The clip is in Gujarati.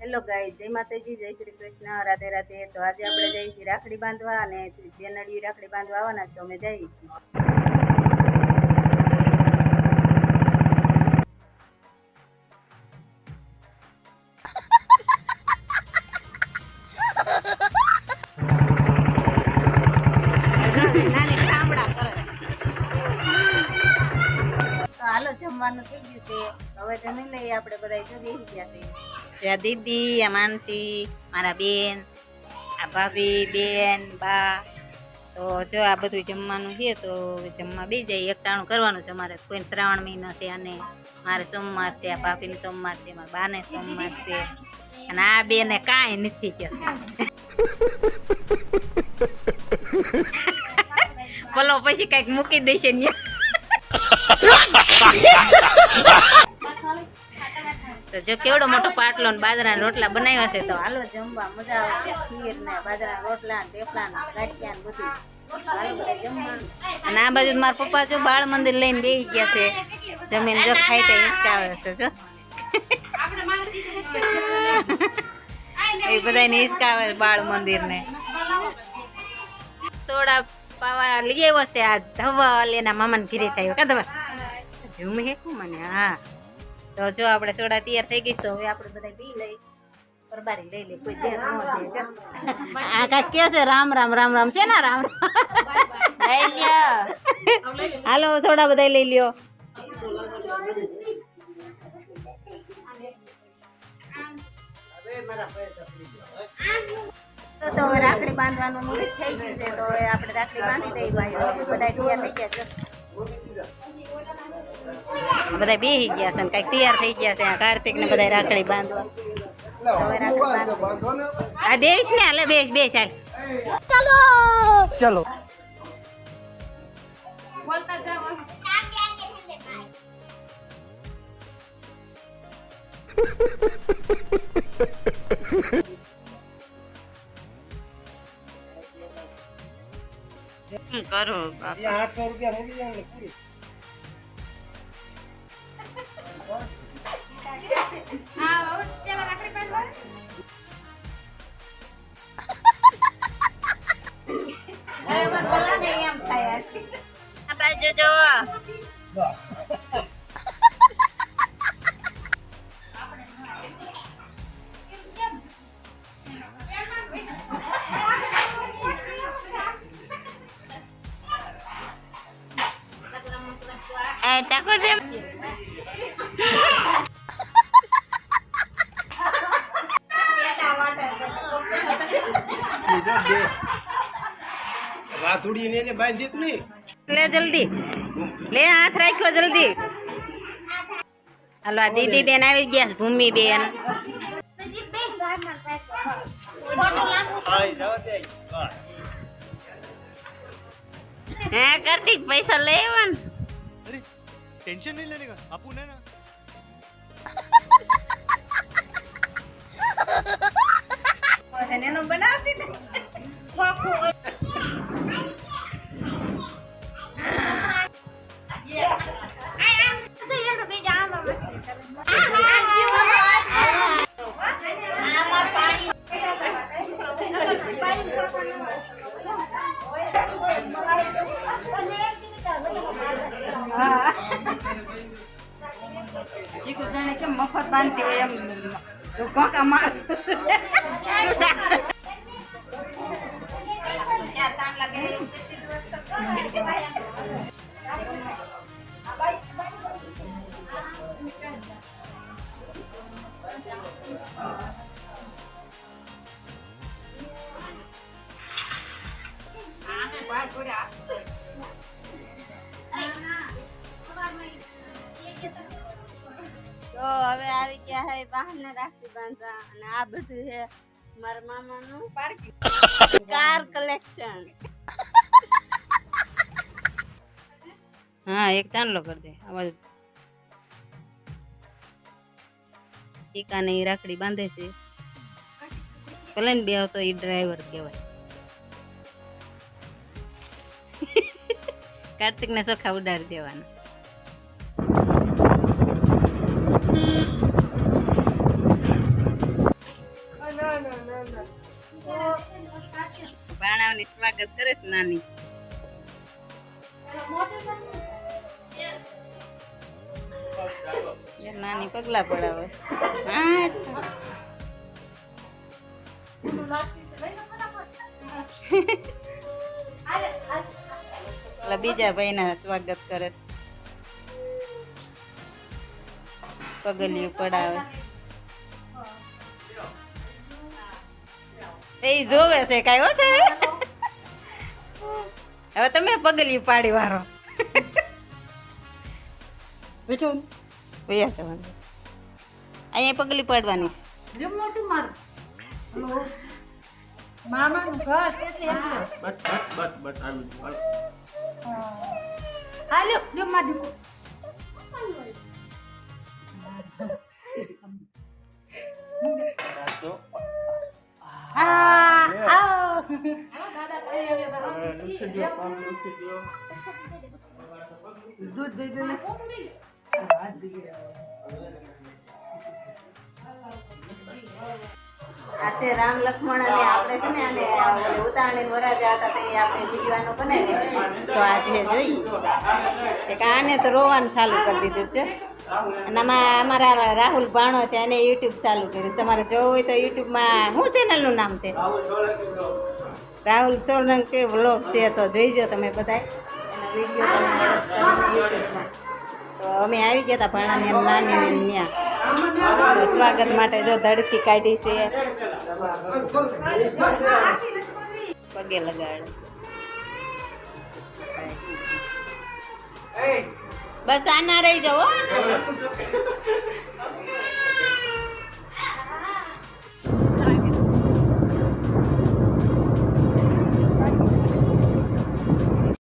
હેલો ગાઈસ, જય માતાજી, જય શ્રી કૃષ્ણ, રાધે રાધે। તો આજે આપણે જઈએ છીએ રાખડી બાંધવા અને બેનડી રાખડી બાંધવા આવવાના છે, અમે જઈએ છીએ। તો હાલો, જમવાનું થઈ ગયું છે, હવે જમી લઈએ આપણે બધા જો બેસી ગયા છે। આ દીદી, આ માનસી, મારા બેન, આ ભાભી, બેન, બા। તો જો આ બધું જમવાનું છે, તો જમવા બી જાય। એક ટાણું કરવાનું છે અમારે। કોઈ શ્રાવણ મહિનો છે અને મારે સોમવાર છે, આ ભાભીને સોમવાર છે, મારા બાને સોમવાર છે, અને આ બેને કાંઈ નથી કે છે બોલો પછી કઈક મૂકી દેશે ને તો જો કેવડો મોટો પાટલો ને બાજરાના રોટલા બનાવ્યા છે। તો હાલો જમવા, મજા આવશે। ખીર ને બાજરાના રોટલા ને થેપલા ને ગાંઠિયા ને બધું હાલો બધા જમવાનું। અને આ બાજુ મારા પપ્પા જો બાળ મંદિર લઈને બેસી ગયા છે, જમીન જો ખાઈ તો હિસકાવે છે જો એ બધાને હિસકાવે બાળ મંદિર ને। થોડા પાવા લઈ આવ્યો છે આ ધવલ, એના મામાને ઘીરે થયો કા ધવલ ઝૂમ હેકું મને। હા, તો જો આપણે સોડા તૈયાર થઈ ગઈ, તો હવે આપણે બધા પી લઈ, પરબારી લઈ લે, કોઈ જે ન દે। આ કાંઈક કે છે રામ રામ રામ રામ છે ને રામ લઈ લ્યો। હાલો સોડા બધા લઈ લ્યો। તો હવે રાખડી બાંધવાનું મુહૂર્ત થઈ ગયું છે, તો હવે આપણે રાખડી બાંધી દઈએ ભાઈ। બધા તૈયાર થઈ ગયા છે, બધા બેસી ગયા છે ને કઈક તૈયાર થઈ ગયા છે। આ કાર્તિક ને બધા રાખડી બાંધવા, આ બેસ ને હાલે બેસ બેસ હાલ ચલો ચલો બોલતા જાઓ। કરો 800 રૂપિયા મળી જાય ને પૂરી। હા બહુ ચાલો રાખડી બાંધવા। અરે મન બોલા ને એમ થાય આ બાજુ જો takut dia રાતુડી ને બાંધી દે ને લે જલ્દી લે હાથ રાખો જલ્દી। હાલો આ દીદી બેન આવી ગયા છે, ભૂમિ બેન। હે કાર્તિક પૈસા લેવા ને टेंशन नहीं लेने का अपन है ना। नो बनाती ने जाने के मफत बांधती हुई हम का मार તો હવે આવી ગયા હે બહારને રાખડી બાંધવા, અને આ બધું છે મારા મામાનું પાર્કિંગ કાર કલેક્શન। હા એક ચાંદલો કરી દે આવાજ ટીકાને રાખડી બાંધે છે, ભલે ને બે તો એ ડ્રાઈવર કહેવાય। કાર્તિક ને ચોખા ઉડાડી દેવાના। ભાણાની સ્વાગત કરે છે નાની નાની પગલા પડાવે એટલે બીજા ભાઈના સ્વાગત કરે છે. પગલિયું પડાવે એ જોવે છે કઈ હો છે હવે તમે પગલિયું પાડી વાળો ભૈયા છે વાંધો અહીંયા પગલી પાડવાની છે મોટું મારું મામાનું ઘર તેથી હાલો લ્યો માં દીકરો દૂધ દઈ દે આ છે રામ લક્ષ્મણ અને આપણે છે ને આને ઉતાવળે વરાજા હતા તે આપણે વિડીયો બનાવી તો આજે જોઈએ કે આને તો રોવાનું ચાલુ કરી દીધું છે અને આમાં અમારા રાહુલ ભાણો છે એને યુટ્યુબ ચાલુ કર્યું તમારે જોવું હોય તો યુટ્યુબમાં શું ચેનલનું નામ છે રાહુલ સોલંકી વ્લોગ છે તો જોઈજો તમે બધા એના વિડીયો તમે યુટ્યુબમાં તો અમે આવી ગયા હતા ભાણાની એમ નાની ત્યાં સ્વાગત માટે જો ધડકી કાઢી છે પગે લગાડે છે બસ આના રહી જાઓ